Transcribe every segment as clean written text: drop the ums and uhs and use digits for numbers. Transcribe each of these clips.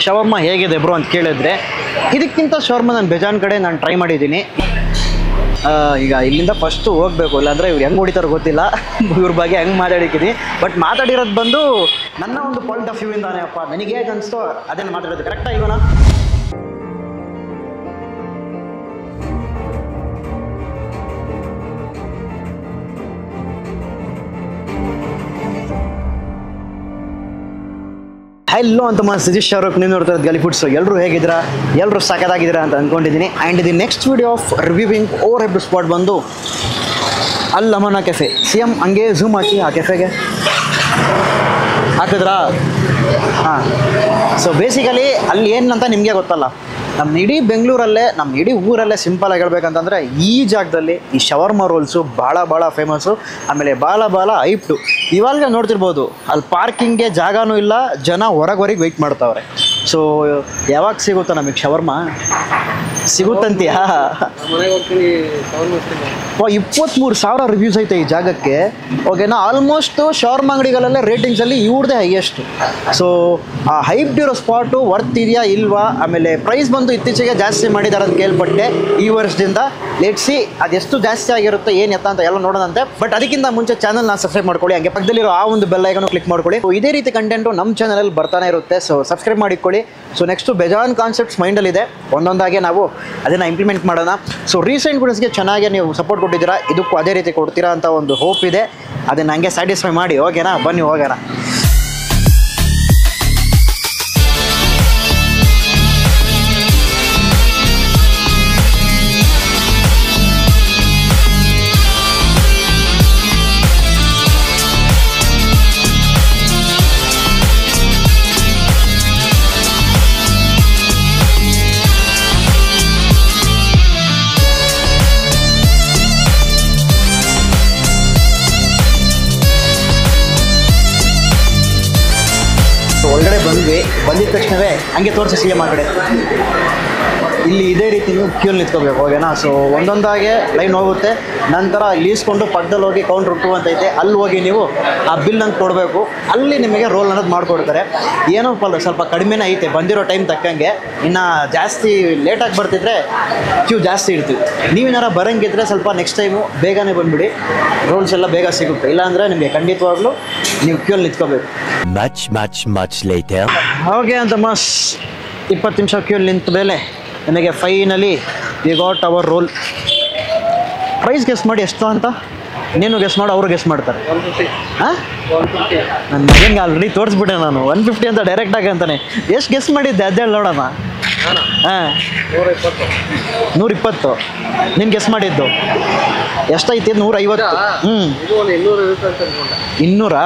Shawarma ಹೇಗಿದೆ bro ಅಂತ ಕೇಳಿದ್ರೆ, ಇದಕ್ಕಿಂತ ಶವರ್ಮ ನಾನು ಬೇಜಾನ್ ಕಡೆ ನಾನು ಟ್ರೈ ಮಾಡಿದ್ದೀನಿ. ಈಗ ಇಲ್ಲಿಂದ ಫಸ್ಟು ಹೋಗಬೇಕು, ಇಲ್ಲಾಂದರೆ ಇವ್ರು ಹೆಂಗೆ ಹೊಡಿತಾರೋ ಗೊತ್ತಿಲ್ಲ, ಇವ್ರ ಬಗ್ಗೆ ಹೆಂಗೆ ಮಾತಾಡಿದ್ದೀನಿ. ಬಟ್ ಮಾತಾಡಿರೋದು ಬಂದು ನನ್ನ ಒಂದು ಪಾಯಿಂಟ್ ಆಫ್ ವ್ಯೂ ಇಂದಾನೆ ಅಪ್ಪ, ನನಗೆ ಹೇಗೆ ಅನಿಸ್ತೋ ಅದನ್ನು ಮಾತಾಡೋದು ಕರೆಕ್ಟಾಗಿ ಇವನ. ಹಲೋ ಅಂತ ಸತೀಶ್ ಶಾರುಖ್, ನೀವು ನೋಡ್ತಾ ಇರೋದು ಗಲಿ ಫುಡ್ಸು. ಎಲ್ಲರೂ ಹೇಗಿದ್ದೀರಾ? ಎಲ್ಲರೂ ಸಖತ್ತಾಗಿದ್ದೀರಾ ಅಂತ ಅಂದ್ಕೊಂಡಿದ್ದೀನಿ. And the next video of reviewing over head spot ಬಂದು ಅಲ್ ಅಮನ ಕೆಫೆ. CM ಹಂಗೆ ಝೂಮ್ ಹಾಕಿ ಆ ಕೆಫೆಗೆ ಹಾಕಿದ್ರಾ? ಹಾಂ. ಸೊ ಬೇಸಿಕಲಿ ಅಲ್ಲಿ ಏನಂತ ನಿಮಗೆ ಗೊತ್ತಲ್ಲ, ನಮ್ಮ ಇಡೀ ಬೆಂಗಳೂರಲ್ಲೇ, ನಮ್ಮ ಇಡೀ ಊರಲ್ಲೇ ಸಿಂಪಲಾಗಿ ಹೇಳ್ಬೇಕಂತಂದರೆ ಈ ಜಾಗದಲ್ಲಿ ಈ ಶವರ್ಮ ರೋಲ್ಸು ಭಾಳ ಫೇಮಸ್ಸು. ಆಮೇಲೆ ಭಾಳ ಐಪ್ಟು. ಇವಾಗ ನೋಡ್ತಿರ್ಬೋದು ಅಲ್ಲಿ ಪಾರ್ಕಿಂಗ್ಗೆ ಜಾಗನೂ ಇಲ್ಲ, ಜನ ಹೊರಗೆ ವೆಯ್ಟ್ ಮಾಡ್ತಾವ್ರೆ. ಸೊ ಯಾವಾಗ ಸಿಗುತ್ತಾ ನಮಗೆ ಶವರ್ಮ? ಸಿಗುತ್ತಂತೀಯಾ? 23,000 ರಿವ್ಯೂಸ್ ಐತೆ ಈ ಜಾಗಕ್ಕೆ. ಓಕೆನಾ? ಆಲ್ಮೋಸ್ಟ್ ಶವರ್ಮ ಅಂಗಡಿಗಳಲ್ಲೇ ರೇಟಿಂಗ್ಸಲ್ಲಿ ಇವ್ರದೇ ಹೈಯೆಸ್ಟು. ಸೊ ಆ ಹೈಪ್ಡ್ ಇರೋ ಸ್ಪಾಟು ವರ್ತ್ ಇದೆಯಾ ಇಲ್ವಾ? ಆಮೇಲೆ ಪ್ರೈಸ್ ಬಂದು ಇತ್ತೀಚೆಗೆ ಜಾಸ್ತಿ ಮಾಡಿದ್ದಾರೆ ಅಂತ ಕೇಳ್ಪಟ್ಟೆ ಈ ವರ್ಷದಿಂದ. ಲೆಟ್ಸಿ ಅದೆಷ್ಟು ಜಾಸ್ತಿ ಆಗಿರುತ್ತೆ ಏನು ಎತ್ತ ಅಂತ ಎಲ್ಲ ನೋಡೋಣಂತೆ. ಬಟ್ ಅದಕ್ಕಿಂತ ಮುಂಚೆ ಚಾನಲ್ನ ಸಬ್ಸ್ಕ್ರೈಬ್ ಮಾಡ್ಕೊಳ್ಳಿ, ಹಂಗೆ ಪಕ್ಕದಲ್ಲಿರೋ ಆ ಒಂದು ಬೆಲ್ ಐಕನ್ನು ಕ್ಲಿಕ್ ಮಾಡ್ಕೊಳ್ಳಿ. ಇದೇ ರೀತಿ ಕಂಟೆಂಟು ನಮ್ಮ ಚಾನಲಲ್ಲಿ ಬರ್ತಾನೆ ಇರುತ್ತೆ. ಸೊ ಸಬ್ಸ್ಕ್ರೈಬ್ ಮಾಡಿಕೊಳ್ಳಿ. ಸೊ ನೆಕ್ಸ್ಟು ಬೇಜಾನ್ ಕಾನ್ಸೆಪ್ಟ್ಸ್ ಮೈಂಡಲ್ಲಿದೆ, ಒಂದೊಂದಾಗೆ ನಾವು ಅದನ್ನು ಇಂಪ್ಲಿಮೆಂಟ್ ಮಾಡೋಣ. ಸೊ ರೀಸೆಂಟ್ ವಿಡಿಯೋಸ್ಗೆ ಚೆನ್ನಾಗಿ ನೀವು ಸಪೋರ್ಟ್ ಕೊಟ್ಟಿದ್ದೀರಾ, ಇದಕ್ಕೂ ಅದೇ ರೀತಿ ಕೊಡ್ತೀರಾ ಅಂತ ಒಂದು ಹೋಪ್ ಇದೆ. ಅದನ್ನು ಹಂಗೆ ಸ್ಯಾಟಿಸ್ಫೈ ಮಾಡಿ. ಓಕೆನಾ? ಬನ್ನಿ ಹೋಗೋಣ. ಒಳಗಡೆ ಬಂದಿದ ತಕ್ಷಣವೇ ಹಂಗೆ ತೋರಿಸಿ CM ಆಗಡೆ ಇಲ್ಲಿ ಇದೇ ರೀತಿ ನೀವು ಕ್ಯೂಲ್ ನಿಂತ್ಕೋಬೇಕು. ಓಕೆನಾ? ಸೊ ಒಂದೊಂದಾಗೆ ಲೈನ್ ಹೋಗುತ್ತೆ. ನಂತರ ಇಲ್ಲಿ ಈಸ್ಕೊಂಡು ಪಕ್ಕದಲ್ಲಿ ಹೋಗಿ ಕೌಂಟ್ರ್ 2 ಅಂತ ಐತೆ, ಅಲ್ಲಿ ಹೋಗಿ ನೀವು ಆ ಬಿಲ್ ಅಂತ ಕೊಡಬೇಕು. ಅಲ್ಲಿ ನಿಮಗೆ ರೋಲ್ ಅನ್ನೋದು ಮಾಡಿಕೊಡ್ತಾರೆ. ಏನೋ ಸ್ವಲ್ಪ ಕಡಿಮೆನೇ ಐತೆ ಬಂದಿರೋ ಟೈಮ್ ತಕ್ಕಂಗೆ. ಇನ್ನು ಜಾಸ್ತಿ ಲೇಟಾಗಿ ಬರ್ತಿದ್ರೆ ಕ್ಯೂ ಜಾಸ್ತಿ ಇರ್ತೀವಿ. ನೀವೇನಾರ ಬರೋಂಗಿದ್ರೆ ಸ್ವಲ್ಪ ನೆಕ್ಸ್ಟ್ ಟೈಮು ಬೇಗನೆ ಬಂದುಬಿಡಿ, ರೋಲ್ಸ್ ಎಲ್ಲ ಬೇಗ ಸಿಗುತ್ತೆ. ಇಲ್ಲಾಂದರೆ ನಿಮಗೆ ಖಂಡಿತವಾಗ್ಲೂ ನೀವು ಕ್ಯೂಲ್ ನಿಂತ್ಕೋಬೇಕು. ಹೋಗಿ ಅಂತ 20 ನಿಮಿಷ ಕ್ಯೂಲ್ ನಿಂತ ಮೇಲೆ ನನಗೆ finally we got our roll. Price guess ಮಾಡಿ ಎಷ್ಟು ಅಂತ. ನೀನು ಗೆಸ್ ಮಾಡು, ಅವರು ಗೆಸ್ ಮಾಡ್ತಾರೆ. ಹಾಂ, ನನ್ನ ಮಗನಿಗೆ ಆಲ್ರೆಡಿ ತೋರಿಸ್ಬಿಟ್ಟೆ ನಾನು 150 ಅಂತ ಡೈರೆಕ್ಟಾಗಿ ಅಂತಾನೆ. ಎಷ್ಟು ಗೆಸ್ ಮಾಡಿದ್ದೆ ಅದೇಳಿ ನೋಡೋಣ. ಹಾಂ, 120. ನೀನು ಗೆಸ್ ಮಾಡಿದ್ದು ಎಷ್ಟೈತಿ? 150. 200.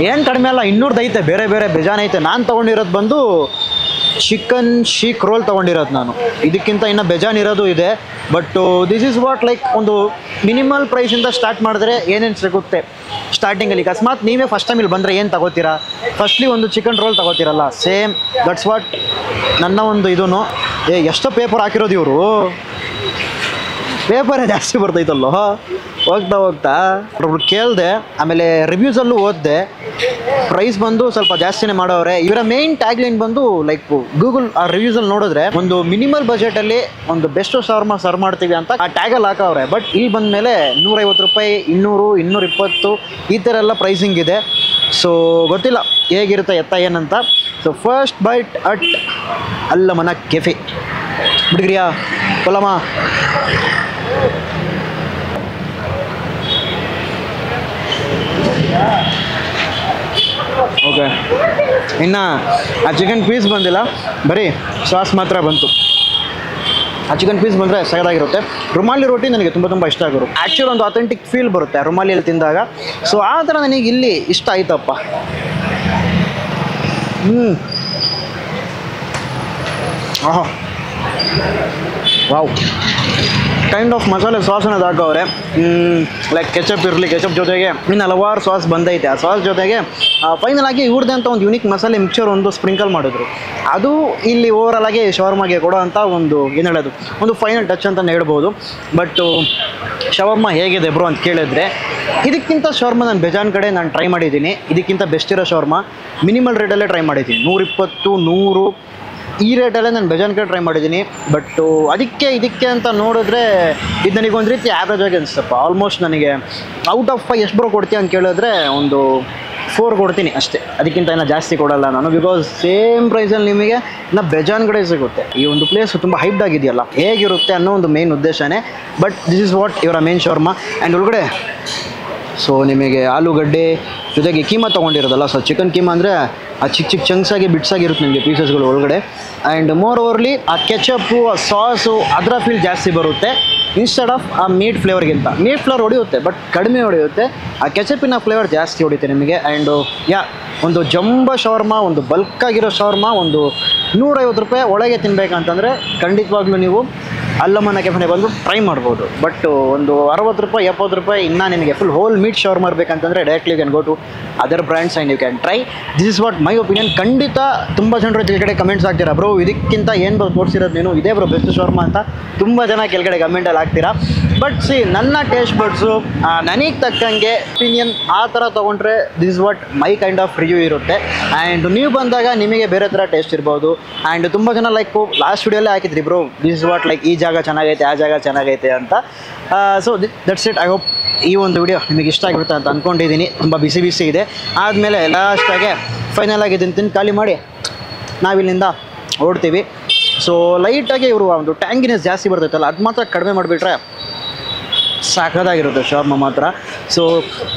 ಏನು ಕಡಿಮೆ ಅಲ್ಲ, 200 ಐತೆ. ಬೇರೆ ಬೇಜಾನ್ ಐತೆ. ನಾನು ತೊಗೊಂಡಿರೋದು ಬಂದು ಚಿಕನ್ ಶೀಕ್ ರೋಲ್ ತೊಗೊಂಡಿರೋದು ನಾನು. ಇದಕ್ಕಿಂತ ಇನ್ನೂ ಬೇಜಾನ್ ಇರೋದು ಇದೆ. But this is what like ಒಂದು ಮಿನಿಮಲ್ ಪ್ರೈಸಿಂದ ಸ್ಟಾರ್ಟ್ ಮಾಡಿದ್ರೆ ಏನೇನು ಸಿಗುತ್ತೆ ಸ್ಟಾರ್ಟಿಂಗಲ್ಲಿ. ಅಕಸ್ಮಾತ್ ನೀವೇ ಫಸ್ಟ್ ಟೈಮ್ ಇಲ್ಲಿ ಬಂದರೆ ಏನು ತಗೋತೀರಾ? ಫಸ್ಟ್ಲಿ ಒಂದು ಚಿಕನ್ ರೋಲ್ ತಗೋತೀರಲ್ಲ, ಸೇಮ್ ದಟ್ಸ್ ವಾಟ್ ನನ್ನ ಒಂದು ಇದೂ. ಎಷ್ಟೋ ಪೇಪರ್ ಹಾಕಿರೋದು ಇವರು, ಪೇಪರೇ ಜಾಸ್ತಿ ಬರ್ತೈತಲ್ಲೋ. ಹೋಗ್ತಾ ಕೇಳಿದೆ, ಆಮೇಲೆ ರಿವ್ಯೂಸಲ್ಲೂ ಓದಿದೆ. ಪ್ರೈಸ್ ಬಂದು ಸ್ವಲ್ಪ ಜಾಸ್ತಿನೇ ಮಾಡೋರೆ. ಇವರ ಮೇನ್ ಟ್ಯಾಗ್ಲೈನ್ ಬಂದು ಲೈಕ್ ಗೂಗಲ್ ಆ ರಿವ್ಯೂಸಲ್ಲಿ ನೋಡಿದ್ರೆ ಒಂದು ಮಿನಿಮಲ್ ಬಜೆಟಲ್ಲಿ ಒಂದು ಬೆಸ್ಟ್ ಶವರ್ಮ ಸರ್ವ್ ಮಾಡ್ತೀವಿ ಅಂತ ಆ ಟ್ಯಾಗಲ್ಲಿ ಹಾಕವ್ರೆ. ಬಟ್ ಇಲ್ಲಿ ಬಂದ ಮೇಲೆ 150 ರೂಪಾಯಿ, 200, 220 ಈ ಥರ ಎಲ್ಲ ಪ್ರೈಸಿಂಗ್ ಇದೆ. ಸೊ ಗೊತ್ತಿಲ್ಲ ಹೇಗಿರುತ್ತೆ ಎತ್ತ ಏನಂತ. ಸೊ ಫಸ್ಟ್ ಬೈಟ್ ಅಟ್ ಅಲ್ ಅಮನ ಕೆಫೆ. ಬಿಡ್ಗ್ರಿಯಾ ಕೊಲಮ. ಓಕೆ, ಇನ್ನು ಆ ಚಿಕನ್ ಪೀಸ್ ಬಂದಿಲ್ಲ, ಬರೀ ಸಾಸ್ ಮಾತ್ರ ಬಂತು. ಆ ಚಿಕನ್ ಪೀಸ್ ಬಂದರೆ ಸಗದಾಗಿರುತ್ತೆ. ರುಮಾಲಿ ರೋಟಿ ನನಗೆ ತುಂಬ ಇಷ್ಟ ಆಗೋರು. ಆ್ಯಕ್ಚುಲಿ ಒಂದು ಅಥೆಂಟಿಕ್ ಫೀಲ್ ಬರುತ್ತೆ ರುಮಾಲಿಯಲ್ಲಿ ತಿಂದಾಗ. ಸೊ ಆ ಥರ ನನಗೆ ಇಲ್ಲಿ ಇಷ್ಟ ಆಯ್ತಪ್ಪ. ಆಹಾ, ವಾವ್. ಕೈಂಡ್ ಆಫ್ ಮಸಾಲೆ ಸಾಸ್ ಅನ್ನೋದು ಹಾಕವ್ರೆ. ಲೈಕ್ ಕೆಚಪ್ ಇರಲಿ, ಕೆಚಪ್ ಜೊತೆಗೆ ಇನ್ನು ಹಲವಾರು ಸಾಸ್ ಬಂದೈತೆ. ಆ ಸಾಸ್ ಜೊತೆಗೆ ಫೈನಲ್ ಆಗಿ ಇವ್ರದ್ದೇ ಅಂತ ಒಂದು ಯುನಿಕ್ ಮಸಾಲೆ ಮಿಕ್ಚರ್ ಒಂದು ಸ್ಪ್ರಿಂಕಲ್ ಮಾಡಿದ್ರು. ಅದು ಇಲ್ಲಿ ಓವರಾಲ್ ಆಗಿ ಶವರ್ಮಾಗೆ ಕೊಡೋ ಅಂಥ ಒಂದು ಏನು ಹೇಳೋದು ಒಂದು ಫೈನಲ್ ಟಚ್ ಅಂತಲೇ ಹೇಳ್ಬೋದು. ಬಟ್ ಶವರ್ಮ ಹೇಗಿದೆ ಬ್ರೋ ಅಂತ ಕೇಳಿದ್ರೆ, ಇದಕ್ಕಿಂತ ಶವರ್ಮ ನಾನು ಬೇಜಾನ್ ಕಡೆ ನಾನು ಟ್ರೈ ಮಾಡಿದ್ದೀನಿ. ಇದಕ್ಕಿಂತ ಬೆಸ್ಟ್ ಇರೋ ಶವರ್ಮ ಮಿನಿಮಲ್ ರೇಟಲ್ಲೇ ಟ್ರೈ ಮಾಡಿದ್ದೀನಿ. 120, 100 ಈ ರೇಟಲ್ಲೇ ನಾನು ಬೇಜಾನ್ ಕಡೆ ಟ್ರೈ ಮಾಡಿದ್ದೀನಿ. ಬಟ್ ಇದಕ್ಕೆ ಅಂತ ನೋಡಿದ್ರೆ ಇದು ನನಗೆ ಒಂದು ರೀತಿ ಆ್ಯಾವ್ರೇಜ್ ಆಗಿ ಅನಿಸ್ತಪ್ಪ. ಆಲ್ಮೋಸ್ಟ್ ನನಗೆ ಔಟ್ ಆಫ್ 5 ಎಷ್ಟು ಬ್ರೋ ಕೊಡ್ತೀಯ ಅಂತ ಕೇಳಿದ್ರೆ ಒಂದು 4 ಕೊಡ್ತೀನಿ ಅಷ್ಟೇ. ಅದಕ್ಕಿಂತ ಏನೋ ಜಾಸ್ತಿ ಕೊಡಲ್ಲ ನಾನು, ಬಿಕಾಸ್ ಸೇಮ್ ಪ್ರೈಸಲ್ಲಿ ನಿಮಗೆ ಇನ್ನು ಬೇಜಾನ್ ಕಡೆ ಸಿಗುತ್ತೆ. ಈ ಒಂದು ಪ್ಲೇಸ್ ತುಂಬ ಹೈಪ್ಡ್ ಆಗಿದೆಯಲ್ಲ, ಹೇಗಿರುತ್ತೆ ಅನ್ನೋ ಒಂದು ಮೇನ್ ಉದ್ದೇಶನೇ. ಬಟ್ ದಿಸ್ ಇಸ್ ವಾಟ್ ಇವರ ಮೇನ್ ಶವರ್ಮ. ಆ್ಯಂಡ್ ಒಳಗಡೆ ಸೊ ನಿಮಗೆ ಆಲೂಗಡ್ಡೆ ಜೊತೆಗೆ ಕೀಮಾ ತೊಗೊಂಡಿರೋದಲ್ಲ, ಸೊ ಚಿಕನ್ ಕೀಮಾ ಅಂದರೆ ಆ ಚಿಕ್ಕ ಚಂಕ್ಸಾಗಿ ಬಿಟ್ಸಾಗಿರುತ್ತೆ ನಿಮಗೆ ಪೀಸಸ್ಗಳು ಒಳಗಡೆ. ಆ್ಯಂಡ್ ಮೋರ್ ಓವರ್ಲಿ ಆ ಕೆಚಪ್ಪು, ಆ ಸಾಸು ಅದರ ಫೀಲ್ ಜಾಸ್ತಿ ಬರುತ್ತೆ ಇನ್ಸ್ಟೆಡ್ ಆಫ್ ಆ ಮೀಟ್ ಫ್ಲೇವರ್ಗಿಂತ. ಮೀಟ್ ಫ್ಲೇವರ್ ಹೊಡೆಯುತ್ತೆ ಬಟ್ ಕಡಿಮೆ ಹೊಡೆಯುತ್ತೆ, ಆ ಕೆಚಪ್ಪಿನ ಫ್ಲೇವರ್ ಜಾಸ್ತಿ ಹೊಡಿತೆ ನಿಮಗೆ. ಆ್ಯಂಡ್ ಒಂದು ಜಂಬೋ ಶವರ್ಮ, ಒಂದು ಬಲ್ಕಾಗಿರೋ ಶವರ್ಮ, ಒಂದು 150 ರೂಪಾಯಿ ಒಳಗೆ ತಿನ್ನಬೇಕಂತಂದರೆ ಖಂಡಿತವಾಗ್ಲೂ ನೀವು ಅಲ್ಲಮ್ಮನ ಕೆಫೆಗೆ ಬಂದು ಟ್ರೈ ಮಾಡ್ಬೋದು. ಬಟ್ ಒಂದು 60 ರೂಪಾಯಿ 70 ರೂಪಾಯಿ ಇನ್ನೂ ನಿನಗೆ ಫುಲ್ ಹೋಲ್ ಮೀಟ್ ಶವರ್ ಮಾಡಬೇಕಂತಂದರೆ directly you can go to other brands and you can try. This is what my opinion. ಖಂಡಿತ ತುಂಬ ಜನರು ಕೆಳಗಡೆ ಕಮೆಂಟ್ಸ್ ಆಗ್ತೀರಾ, ಬ್ರೋ ಇದಕ್ಕಿಂತ ಏನು ಬ್ರೋ ತೋರಿಸಿರೋದು ನೀನು, ಇದೇ ಬ್ರೋ ಬೆಸ್ಟ್ ಶವರ್ಮ ಅಂತ ತುಂಬ ಜನ ಕೆಳಗಡೆ ಕಮೆಂಟಲ್ಲಿ ಆಗ್ತೀರಾ. ಬಟ್ ಸಿ ನನ್ನ ಟೇಸ್ಟ್ ಬಡ್ಸು ನನಗೆ ತಕ್ಕಂಗೆ ಒಪಿನಿಯನ್ ಆ ಥರ ತೊಗೊಂಡ್ರೆ this is what my kind of review ಇರುತ್ತೆ. ಆ್ಯಂಡ್ ನೀವು ಬಂದಾಗ ನಿಮಗೆ ಬೇರೆ ಥರ ಟೇಸ್ಟ್ ಇರ್ಬೋದು. ಆ್ಯಂಡ್ ತುಂಬ ಜನ ಲೈಕ್ ಲಾಸ್ಟ್ ವಿಡಿಯೋಲ್ಲೇ ಹಾಕಿದ್ರಿ bro this is what like ಈ ಜಾಗ ಚೆನ್ನಾಗೈತೆ ಆ ಜಾಗ ಚೆನ್ನಾಗೈತೆ ಅಂತ. So that's it. I hope ಈ ಒಂದು ವಿಡಿಯೋ ನಿಮಗೆ ಇಷ್ಟ ಆಗಿರುತ್ತೆ ಅಂತ ಅಂದ್ಕೊಂಡಿದ್ದೀನಿ. ತುಂಬ ಬಿಸಿ ಬಿಸಿ ಇದೆ. ಆದಮೇಲೆ ಲಾಸ್ಟಾಗೆ ಫೈನಲ್ ಆಗಿ ಇದನ್ನು ತಿಂದು ಖಾಲಿ ಮಾಡಿ ನಾವಿಲ್ಲಿಂದ ಓಡ್ತೀವಿ. ಸೊ ಲೈಟಾಗಿ ಇವರು ಒಂದು ಟ್ಯಾಂಗಿನೆಸ್ ಜಾಸ್ತಿ ಬರ್ತೈತಲ್ಲ ಅದು ಮಾತ್ರ ಕಡಿಮೆ ಮಾಡಿಬಿಟ್ರೆ ಸಾಕಾಗಿರುತ್ತೆ ಶವರ್ಮ ಮಾತ್ರ. ಸೊ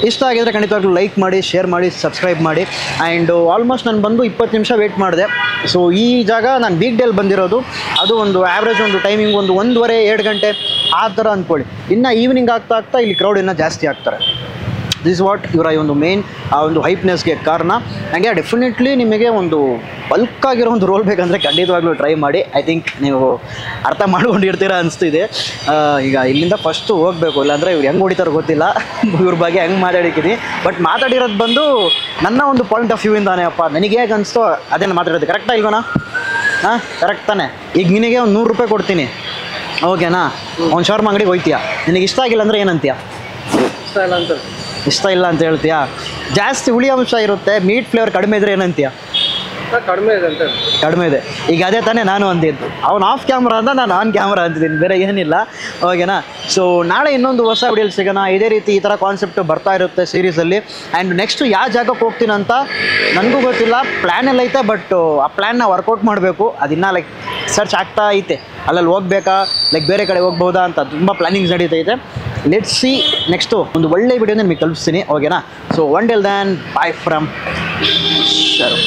ಇಷ್ಟ ಆಗಿದ್ರೆ ಖಂಡಿತವಾಗ್ಲೂ ಲೈಕ್ ಮಾಡಿ, ಶೇರ್ ಮಾಡಿ, ಸಬ್ಸ್ಕ್ರೈಬ್ ಮಾಡಿ. ಆ್ಯಂಡ್ ಆಲ್ಮೋಸ್ಟ್ ನಾನು ಬಂದು 20 ನಿಮಿಷ ವೆಯ್ಟ್ ಮಾಡಿದೆ. ಸೊ ಈ ಜಾಗ ನಾನು ವೀಕ್ ಡೇಲಿ ಬಂದಿರೋದು, ಅದು ಒಂದು ಆ್ಯಾವ್ರೇಜ್ ಒಂದು ಟೈಮಿಂಗ್ ಒಂದು 1:30-2 ಗಂಟೆ ಆ ಥರ ಅಂದ್ಕೊಳ್ಳಿ. ಇನ್ನು ಈವ್ನಿಂಗ್ ಆಗ್ತಾ ಇಲ್ಲಿ ಕ್ರೌಡ್ ಇನ್ನೂ ಜಾಸ್ತಿ ಆಗ್ತಾರೆ. ದಿಸ್ ವಾಟ್ ಇವರ ಒಂದು ಮೇನ್ ಆ ಒಂದು ಹೈಪ್ನೆಸ್ಗೆ ಕಾರಣ. ಹಂಗೆ ಡೆಫಿನೆಟ್ಲಿ ನಿಮಗೆ ಒಂದು ಬಲ್ಕಾಗಿರೋ ಒಂದು ರೋಲ್ ಬೇಕಂದರೆ ಖಂಡಿತವಾಗ್ಲೂ ಟ್ರೈ ಮಾಡಿ. ಐ ಥಿಂಕ್ ನೀವು ಅರ್ಥ ಮಾಡ್ಕೊಂಡಿರ್ತೀರ ಅನಿಸ್ತಿದೆ. ಈಗ ಇಲ್ಲಿಂದ ಫಸ್ಟು ಹೋಗಬೇಕು, ಇಲ್ಲಾಂದರೆ ಇವ್ರು ಹೆಂಗೆ ಹೊಡಿತಾರೋ ಗೊತ್ತಿಲ್ಲ, ಇವ್ರ ಬಗ್ಗೆ ಹೆಂಗೆ ಮಾತಾಡಿದ್ದೀನಿ. ಬಟ್ ಮಾತಾಡಿರೋದು ಬಂದು ನನ್ನ ಒಂದು ಪಾಯಿಂಟ್ ಆಫ್ ವ್ಯೂಯಿಂದಾನೆ ಅಪ್ಪ. ನನಗೆ ಹೇಗೆ ಅನಿಸ್ತೋ ಅದೇನು ಮಾತಾಡೋದು. ಕರೆಕ್ಟಾ ಇಲ್ವನಾ? ಹಾಂ ಕರೆಕ್ಟ್ ತಾನೆ. ಈಗ ನಿನಗೆ ಒಂದು 100 ರೂಪಾಯಿ ಕೊಡ್ತೀನಿ, ಓಕೆನಾ? ಒಂದು ಶವರ್ಮ ಅಂಗಡಿಗೆ ಹೋಗ್ತೀಯಾ, ನಿನಗೆ ಇಷ್ಟ ಆಗಿಲ್ಲ ಅಂದರೆ ಏನಂತೀಯ? ಇಷ್ಟ ಇಲ್ಲ ಅಂತ ಹೇಳ್ತೀಯಾ? ಜಾಸ್ತಿ ಹುಳಿ ಅಂಶ ಇರುತ್ತೆ, ಮೀಟ್ ಫ್ಲೇವರ್ ಕಡಿಮೆ ಇದ್ರೆ ಏನಂತೀಯ? ಕಡಿಮೆ ಇದೆ. ಈಗ ಅದೇ ತಾನೇ ನಾನು ಅಂದಿದ್ದು. ಅವ್ನು ಆಫ್ ಕ್ಯಾಮ್ರಾ ಅಂತ ನಾನು ಆನ್ ಕ್ಯಾಮ್ರಾ ಅಂತಿದ್ದೀನಿ, ಬೇರೆ ಏನಿಲ್ಲ, ಓಕೆನಾ? ಸೊ ನಾಳೆ ಇನ್ನೊಂದು ಹೊಸ ವಿಡಿಯೋಲಿ ಸಿಗೋಣ. ಇದೇ ರೀತಿ ಈ ಥರ ಕಾನ್ಸೆಪ್ಟ್ ಬರ್ತಾ ಇರುತ್ತೆ ಸೀರೀಸಲ್ಲಿ. ಆ್ಯಂಡ್ ನೆಕ್ಸ್ಟು ಯಾವ ಜಾಗಕ್ಕೆ ಹೋಗ್ತೀನಿ ಅಂತ ನನಗೂ ಗೊತ್ತಿಲ್ಲ, ಪ್ಲ್ಯಾನೆಲ್ಲ ಐತೆ. ಬಟ್ ಆ ಪ್ಲ್ಯಾನ್ನ ವರ್ಕೌಟ್ ಮಾಡಬೇಕು. ಅದಿನ್ನೂ ಲೈಕ್ ಸರ್ಚ್ ಆಗ್ತಾ ಐತೆ, ಅಲ್ಲಲ್ಲಿ ಹೋಗ್ಬೇಕಾ ಲೈಕ್ ಬೇರೆ ಕಡೆ ಹೋಗ್ಬೋದಾ ಅಂತ ತುಂಬ ಪ್ಲ್ಯಾನಿಂಗ್ಸ್ ನಡೀತೈತೆ. Let's see. ನೆಕ್ಸ್ಟು ಒಂದು ಒಳ್ಳೆ ವಿಡಿಯೋನ ನಿಮಗೆ ಕಳಿಸ್ತೀನಿ, ಓಕೆನಾ? So until then bye from Sharu.